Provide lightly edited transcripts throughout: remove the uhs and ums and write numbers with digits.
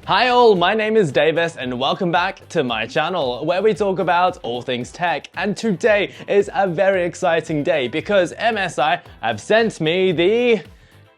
Hi all, my name is Davis and welcome back to my channel where we talk about all things tech, and today is a very exciting day because MSI have sent me the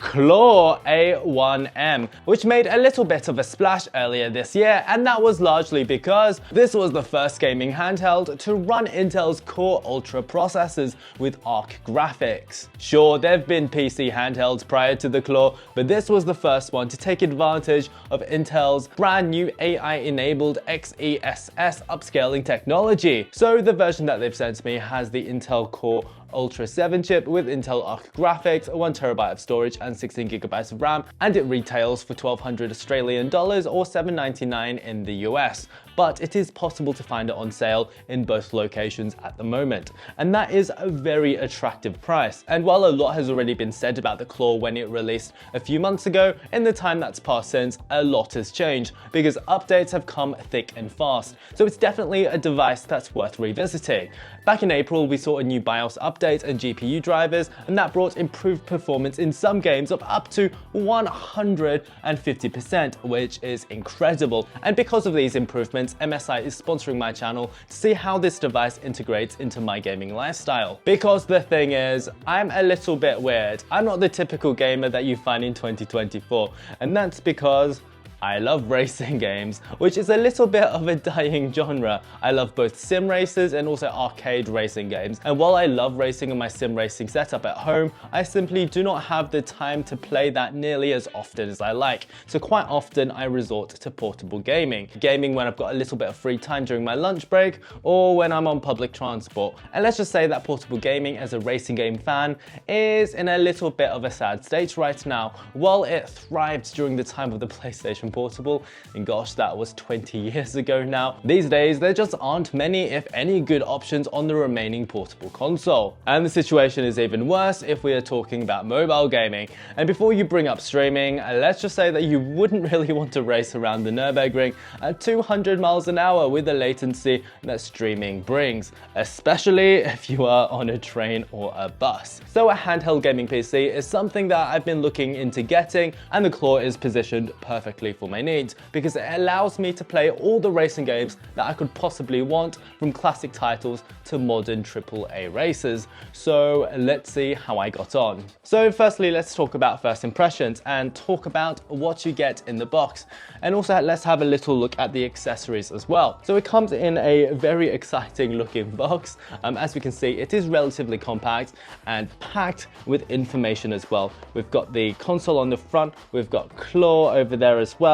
Claw A1M, which made a little bit of a splash earlier this year, and that was largely because this was the first gaming handheld to run Intel's Core Ultra processors with ARC graphics. Sure, there have been PC handhelds prior to the Claw, but this was the first one to take advantage of Intel's brand new AI-enabled XeSS upscaling technology. So the version that they've sent me has the Intel Core Ultra 7 chip with Intel ARC graphics, 1TB of storage and 16GB of RAM, and it retails for $1,200 Australian dollars or $7.99 in the US. But it is possible to find it on sale in both locations at the moment, and that is a very attractive price. And while a lot has already been said about the Claw when it released a few months ago, in the time that's passed since, a lot has changed because updates have come thick and fast. So it's definitely a device that's worth revisiting. Back in April, we saw a new BIOS update and GPU drivers, and that brought improved performance in some games of up to 150%, which is incredible. And because of these improvements, MSI is sponsoring my channel to see how this device integrates into my gaming lifestyle. Because the thing is, I'm a little bit weird. I'm not the typical gamer that you find in 2024, and that's because I love racing games, which is a little bit of a dying genre. I love both sim races and also arcade racing games. And while I love racing on my sim racing setup at home, I simply do not have the time to play that nearly as often as I like. So quite often I resort to portable gaming. Gaming when I've got a little bit of free time during my lunch break or when I'm on public transport. And let's just say that portable gaming as a racing game fan is in a little bit of a sad state right now. While it thrived during the time of the PlayStation Portable, and gosh, that was 20 years ago now, these days there just aren't many, if any, good options on the remaining portable console. And the situation is even worse if we are talking about mobile gaming. And before you bring up streaming, let's just say that you wouldn't really want to race around the Nürburgring at 200 miles an hour with the latency that streaming brings, especially if you are on a train or a bus. So a handheld gaming PC is something that I've been looking into getting, and the Claw is positioned perfectly for my needs because it allows me to play all the racing games that I could possibly want, from classic titles to modern AAA races. So let's see how I got on. So firstly, let's talk about first impressions and talk about what you get in the box, and also let's have a little look at the accessories as well. So it comes in a very exciting looking box. As we can see, it is relatively compact and packed with information as well. We've got the console on the front, we've got Claw over there as well.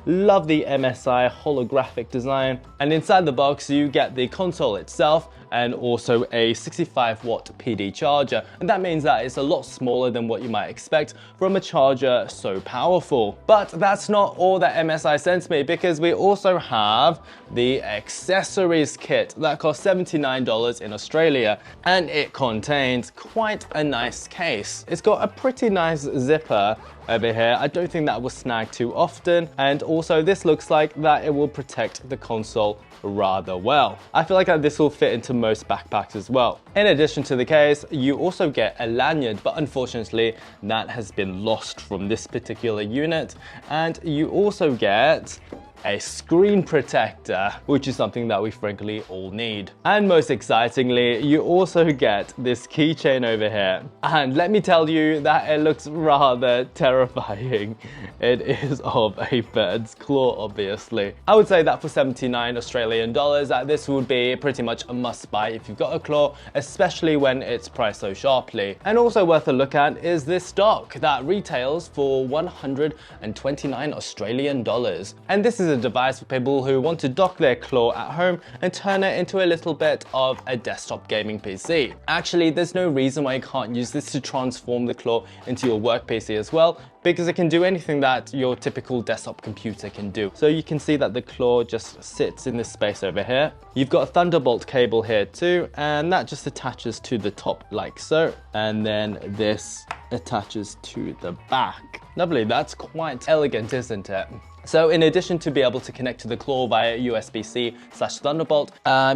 Love the MSI holographic design. And inside the box you get the console itself and also a 65-watt PD charger. And that means that it's a lot smaller than what you might expect from a charger so powerful. But that's not all that MSI sent me, because we also have the accessories kit that costs $79 in Australia, and it contains quite a nice case. It's got a pretty nice zipper over here. I don't think that will snag too often, and also this looks like that it will protect the console rather well. I feel like this will fit into most backpacks as well. In addition to the case, you also get a lanyard, but unfortunately that has been lost from this particular unit, and you also get a screen protector, which is something that we frankly all need. And most excitingly, you also get this keychain over here. And let me tell you that it looks rather terrifying. It is of a bird's claw, obviously. I would say that for 79 Australian dollars, that this would be pretty much a must buy if you've got a Claw, especially when it's priced so sharply. And also worth a look at is this dock that retails for 129 Australian dollars. And this is a device for people who want to dock their Claw at home and turn it into a little bit of a desktop gaming PC. Actually, there's no reason why you can't use this to transform the Claw into your work PC as well, because it can do anything that your typical desktop computer can do. So you can see that the Claw just sits in this space over here. You've got a Thunderbolt cable here too, and that just attaches to the top like so. And then this attaches to the back. Lovely, that's quite elegant, isn't it? So in addition to be able to connect to the Claw via USB-C/Thunderbolt,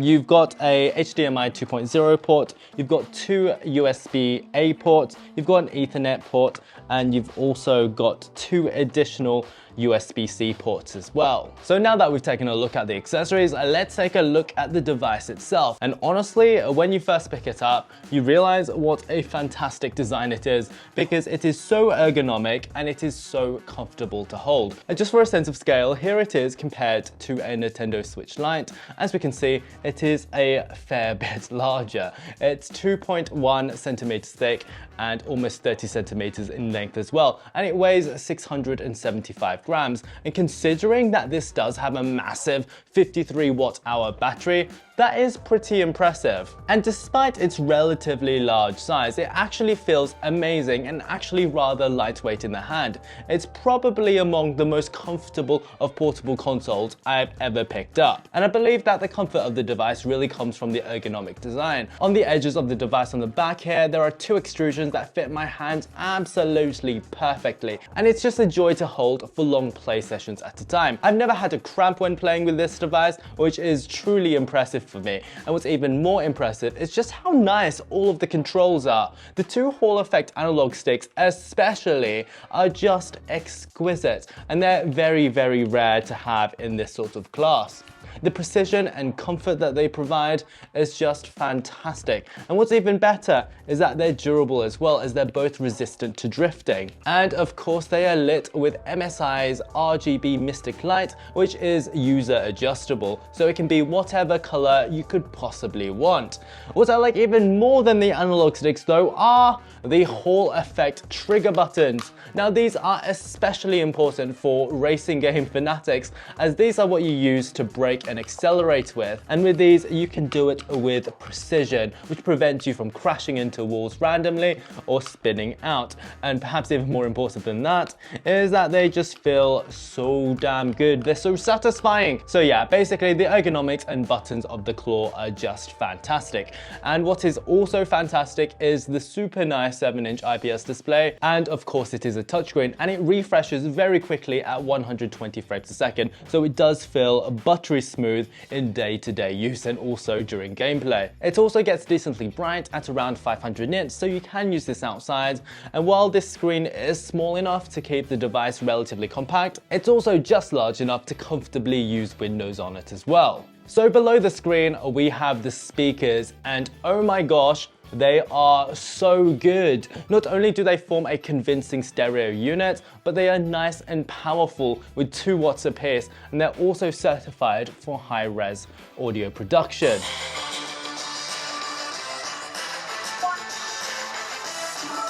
you've got a HDMI 2.0 port, you've got 2 USB-A ports, you've got an Ethernet port, and you've also got 2 additional USB-C ports as well. So now that we've taken a look at the accessories, let's take a look at the device itself. And honestly, when you first pick it up, you realize what a fantastic design it is, because it is so ergonomic and it is so comfortable to hold. And just for a sense of scale, here it is compared to a Nintendo Switch Lite. As we can see, it is a fair bit larger. It's 2.1 centimeters thick and almost 30 centimeters in length as well. And it weighs 675 grams. And considering that this does have a massive 53 watt-hour battery, that is pretty impressive. And despite its relatively large size, it actually feels amazing and actually rather lightweight in the hand. It's probably among the most comfortable of portable consoles I've ever picked up. And I believe that the comfort of the device really comes from the ergonomic design. On the edges of the device on the back here, there are 2 extrusions that fit my hands absolutely perfectly. And it's just a joy to hold for long play sessions at a time. I've never had a cramp when playing with this device, which is truly impressive for me. And what's even more impressive is just how nice all of the controls are. The 2 Hall Effect analog sticks especially are just exquisite, and they're very, very rare to have in this sort of class. The precision and comfort that they provide is just fantastic. And what's even better is that they're durable as well, as they're both resistant to drifting. And of course they are lit with MSI's RGB Mystic Light, which is user adjustable, so it can be whatever color you could possibly want. What I like even more than the analog sticks though are the Hall Effect trigger buttons. Now these are especially important for racing game fanatics, as these are what you use to brake and accelerate with. And with these, you can do it with precision, which prevents you from crashing into walls randomly or spinning out. And perhaps even more important than that is that they just feel so damn good. They're so satisfying. So yeah, basically the ergonomics and buttons of the Claw are just fantastic. And what is also fantastic is the super nice 7-inch IPS display. And of course it is a touchscreen, and it refreshes very quickly at 120 frames a second. So it does feel buttery smooth in day-to-day use and also during gameplay. It also gets decently bright at around 500 nits, so you can use this outside. And while this screen is small enough to keep the device relatively compact, it's also just large enough to comfortably use Windows on it as well. So below the screen, we have the speakers, and oh my gosh, they are so good. Not only do they form a convincing stereo unit, but they are nice and powerful with 2 watts apiece, and they're also certified for high-res audio production.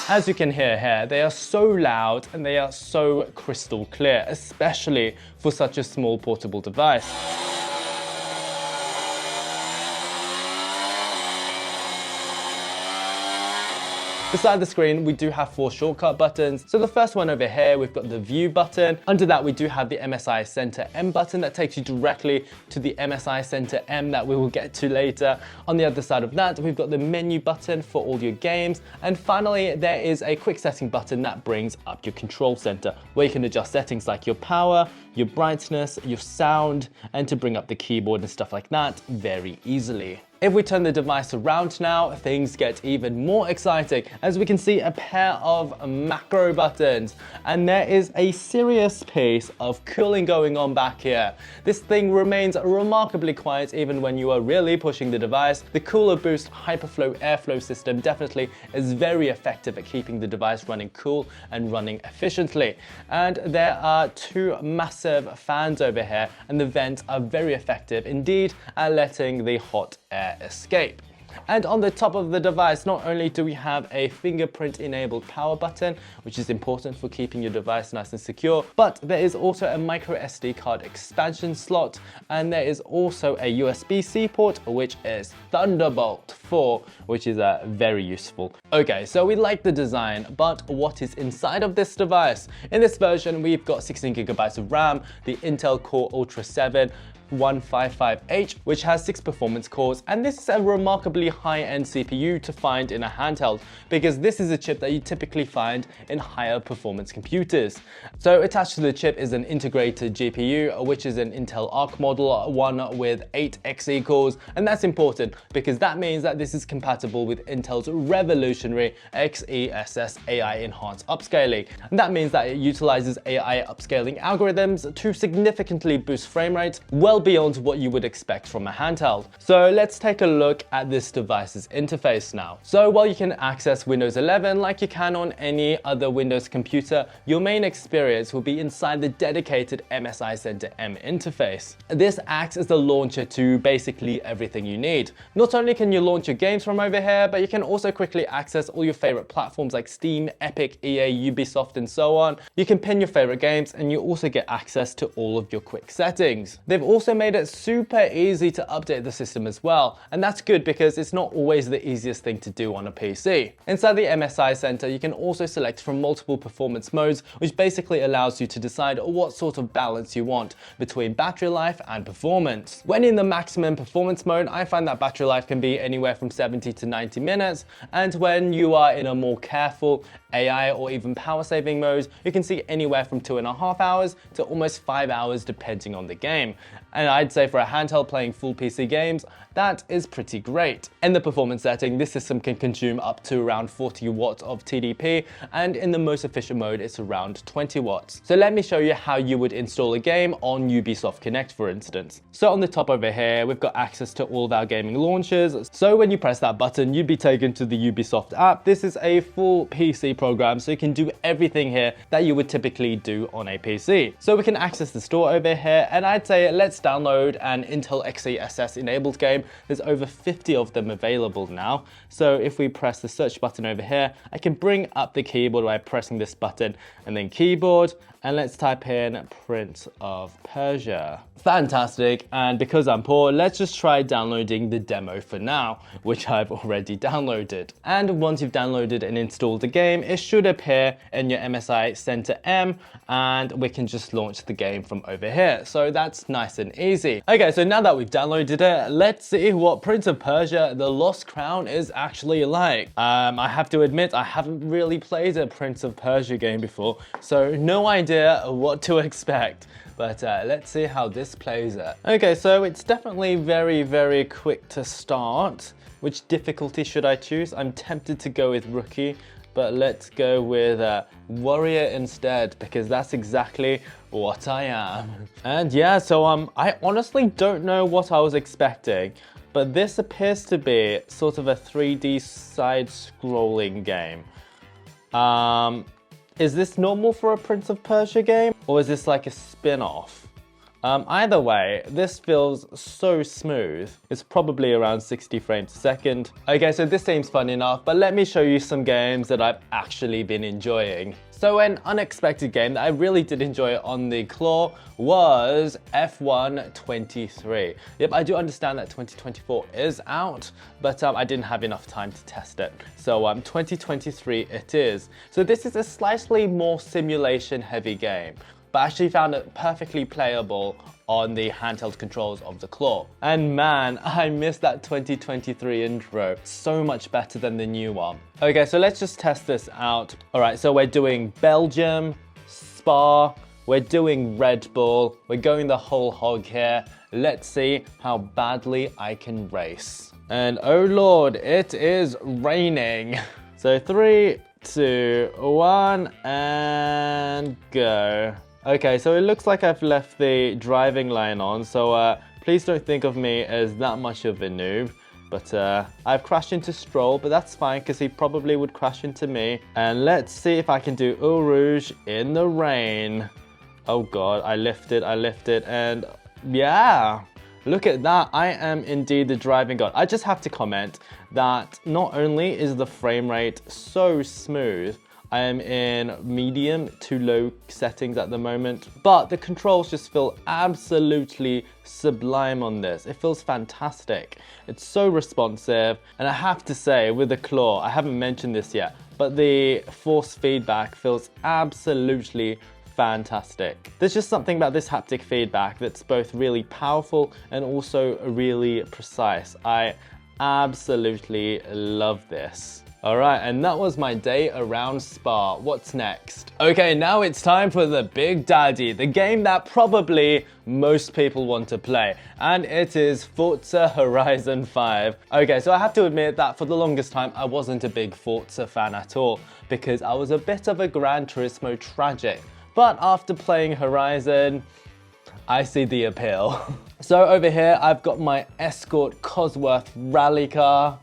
As you can hear here, they are so loud and they are so crystal clear, especially for such a small portable device. Beside the screen, we do have 4 shortcut buttons. So the first one over here, we've got the view button. Under that, we do have the MSI Center M button that takes you directly to the MSI Center M that we will get to later. On the other side of that, we've got the menu button for all your games. And finally, there is a quick setting button that brings up your control center, where you can adjust settings like your power, your brightness, your sound, and to bring up the keyboard and stuff like that very easily. If we turn the device around now, things get even more exciting, as we can see a pair of macro buttons, and there is a serious piece of cooling going on back here. This thing remains remarkably quiet even when you are really pushing the device. The Cooler Boost Hyperflow airflow system definitely is very effective at keeping the device running cool and running efficiently. And there are 2 massive fans over here, and the vents are very effective indeed at letting the hot air escape. And on the top of the device, not only do we have a fingerprint enabled power button, which is important for keeping your device nice and secure, but there is also a micro SD card expansion slot, and there is also a USB-C port, which is Thunderbolt 4, which is very useful. Okay, so we like the design, but what is inside of this device? In this version, we've got 16 gigabytes of RAM, the Intel Core Ultra 7, A155H, which has 6 performance cores, and this is a remarkably high-end CPU to find in a handheld, because this is a chip that you typically find in higher performance computers. So attached to the chip is an integrated GPU, which is an Intel Arc model, one with 8 Xe cores, and that's important because that means that this is compatible with Intel's revolutionary XeSS AI enhanced upscaling. And that means that it utilizes AI upscaling algorithms to significantly boost frame rates well beyond what you would expect from a handheld. So let's take a look at this device's interface now. So while you can access Windows 11 like you can on any other Windows computer, your main experience will be inside the dedicated MSI Center M interface. This acts as the launcher to basically everything you need. Not only can you launch your games from over here, but you can also quickly access all your favorite platforms like Steam, Epic, EA, Ubisoft, and so on. You can pin your favorite games, and you also get access to all of your quick settings. They've also made it super easy to update the system as well, and that's good because it's not always the easiest thing to do on a PC. Inside the MSI Center, you can also select from multiple performance modes, which basically allows you to decide what sort of balance you want between battery life and performance. When in the maximum performance mode, I find that battery life can be anywhere from 70 to 90 minutes, and when you are in a more careful AI or even power saving modes, you can see anywhere from 2.5 hours to almost 5 hours depending on the game. And I'd say for a handheld playing full PC games, that is pretty great. In the performance setting, this system can consume up to around 40 watts of TDP, and in the most efficient mode, it's around 20 watts. So let me show you how you would install a game on Ubisoft Connect, for instance. So on the top over here, we've got access to all of our gaming launchers. So when you press that button, you'd be taken to the Ubisoft app. This is a full PC program, so you can do everything here that you would typically do on a PC. So we can access the store over here, and I'd say let's download an Intel XeSS enabled game. There's over 50 of them available now. So if we press the search button over here, I can bring up the keyboard by pressing this button and then keyboard, and let's type in Prince of Persia. Fantastic, and because I'm poor, let's just try downloading the demo for now, which I've already downloaded. And once you've downloaded and installed the game, it should appear in your MSI Center M, and we can just launch the game from over here. So that's nice and easy. Okay, so now that we've downloaded it, let's see what Prince of Persia: The Lost Crown is actually like. I have to admit, I haven't really played a Prince of Persia game before, so no idea what to expect. But let's see how this plays it. Okay, so it's definitely very, very quick to start. Which difficulty should I choose? I'm tempted to go with Rookie, but let's go with Warrior instead, because that's exactly what I am. And yeah, so I honestly don't know what I was expecting, but this appears to be sort of a 3D side-scrolling game. Is this normal for a Prince of Persia game, or is this like a spin-off? Either way, this feels so smooth. It's probably around 60 frames a second. Okay, so this seems fun enough, but let me show you some games that I've actually been enjoying. So an unexpected game that I really did enjoy on the Claw was F1 23. Yep, I do understand that 2024 is out, but I didn't have enough time to test it. So 2023 it is. So this is a slightly more simulation heavy game, but I actually found it perfectly playable on the handheld controls of the Claw. And man, I missed that 2023 intro. So much better than the new one. Okay, so let's just test this out. All right, so we're doing Belgium, Spa, we're doing Red Bull, we're going the whole hog here. Let's see how badly I can race. And oh Lord, it is raining. So 3, 2, 1, and go. Okay, so it looks like I've left the driving line on, so please don't think of me as that much of a noob. But I've crashed into Stroll, but that's fine because he probably would crash into me. And let's see if I can do Eau Rouge in the rain. Oh God, I lifted, and yeah. Look at that, I am indeed the driving god. I just have to comment that not only is the frame rate so smooth, I am in medium to low settings at the moment, but the controls just feel absolutely sublime on this. It feels fantastic. It's so responsive, and I have to say with the Claw, I haven't mentioned this yet, but the force feedback feels absolutely fantastic. There's just something about this haptic feedback that's both really powerful and also really precise. I absolutely love this. Alright, and that was my day around Spa. What's next? Okay, now it's time for the Big Daddy, the game that probably most people want to play, and it is Forza Horizon 5. Okay, so I have to admit that for the longest time I wasn't a big Forza fan at all, because I was a bit of a Gran Turismo tragic. But after playing Horizon, I see the appeal. So over here I've got my Escort Cosworth rally car.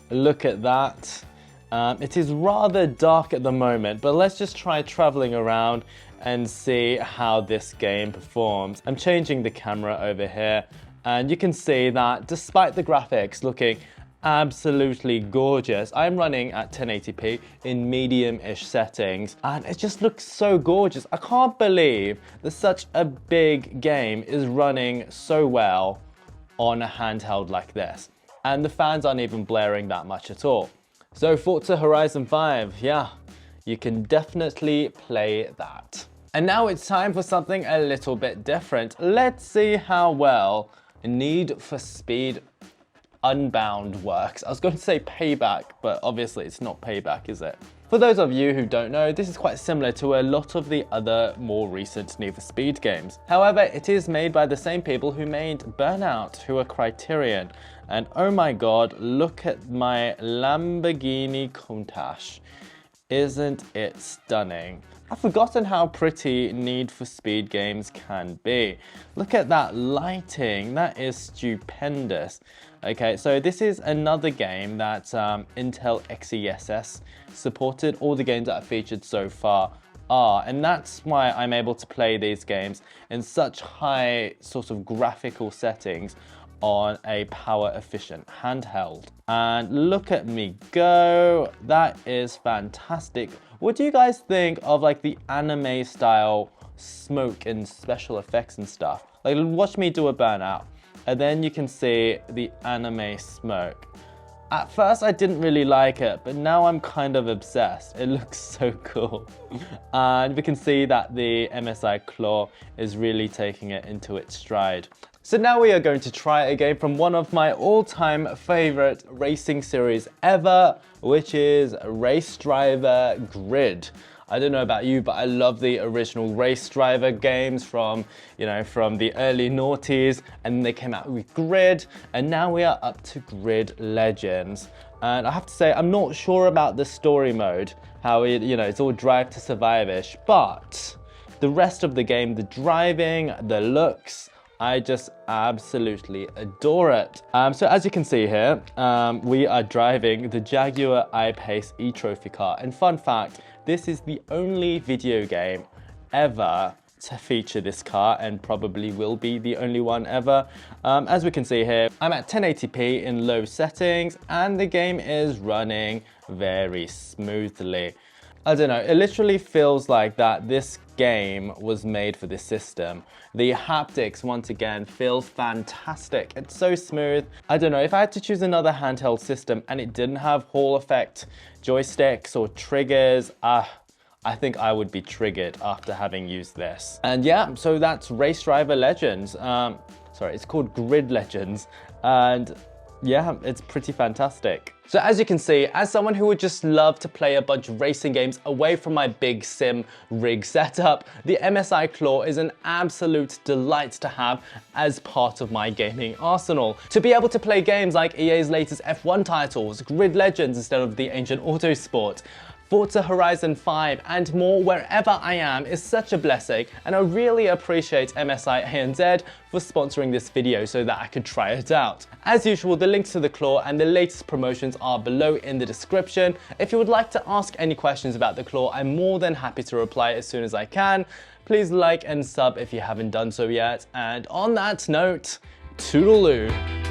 Look at that. It is rather dark at the moment, but let's just try traveling around and see how this game performs. I'm changing the camera over here, and you can see that despite the graphics looking absolutely gorgeous, I'm running at 1080p in medium-ish settings, and it just looks so gorgeous. I can't believe that such a big game is running so well on a handheld like this. And the fans aren't even blaring that much at all. So Forza Horizon 5, yeah, you can definitely play that. And now it's time for something a little bit different. Let's see how well Need for Speed Unbound works. I was going to say Payback, but obviously it's not Payback, is it? For those of you who don't know, this is quite similar to a lot of the other more recent Need for Speed games. However, it is made by the same people who made Burnout, who are Criterion. And oh my god, look at my Lamborghini Countach. Isn't it stunning? I've forgotten how pretty Need for Speed games can be. Look at that lighting, that is stupendous. Okay, so this is another game that Intel XeSS supported. All the games that I've featured so far are, and that's why I'm able to play these games in such high sort of graphical settings on a power efficient handheld. And look at me go, that is fantastic. What do you guys think of like the anime style smoke and special effects and stuff? Like watch me do a Burnout and then you can see the anime smoke. At first I didn't really like it, but now I'm kind of obsessed. It looks so cool. And we can see that the MSI Claw is really taking it into its stride. So now we are going to try a game from one of my all-time favorite racing series ever, which is Race Driver Grid. I don't know about you, but I love the original Race Driver games from, from the early noughties, and they came out with Grid, and now we are up to Grid Legends. And I have to say, I'm not sure about the story mode, how it's all drive to survive-ish, but the rest of the game, the driving, the looks, I just absolutely adore it. So as you can see here, we are driving the Jaguar I-Pace e-trophy car. And fun fact, this is the only video game ever to feature this car, and probably will be the only one ever. As we can see here, I'm at 1080p in low settings, and the game is running very smoothly. I don't know, it literally feels like that this game was made for this system. The haptics, once again, feels fantastic. It's so smooth. I don't know, if I had to choose another handheld system and it didn't have Hall effect joysticks or triggers, I think I would be triggered after having used this. And yeah, so that's Race Driver Legends. Sorry, it's called Grid Legends. And yeah, it's pretty fantastic. So as you can see, as someone who would just love to play a bunch of racing games away from my big sim rig setup, the MSI Claw is an absolute delight to have as part of my gaming arsenal. To be able to play games like EA's latest F1 titles, Grid Legends instead of the ancient Autosport, Forza Horizon 5 and more wherever I am is such a blessing, and I really appreciate MSI ANZ for sponsoring this video so that I could try it out. As usual, the links to the Claw and the latest promotions are below in the description. If you would like to ask any questions about the Claw, I'm more than happy to reply as soon as I can. Please like and sub if you haven't done so yet, and on that note, toodaloo.